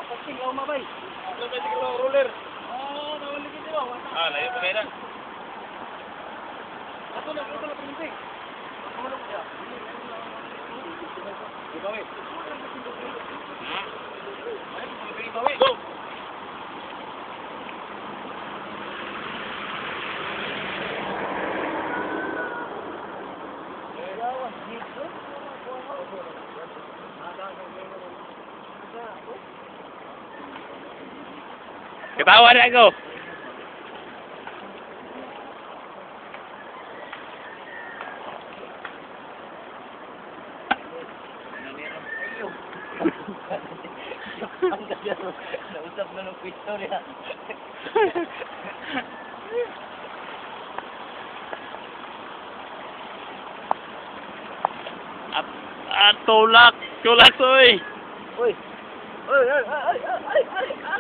Pasting ako mabay. Sabay siguro roller. Oo, nawaligin nyo. Ah, layo pa kayo na. Ato na pininti. Ano mo siya? Ibawi. Ibawi. Go. Ketawa na ako. Nausap na ng pwesto niya. Tulak, tulak, oy. Uy! Uy! Ay! Ay! Ay! Ay!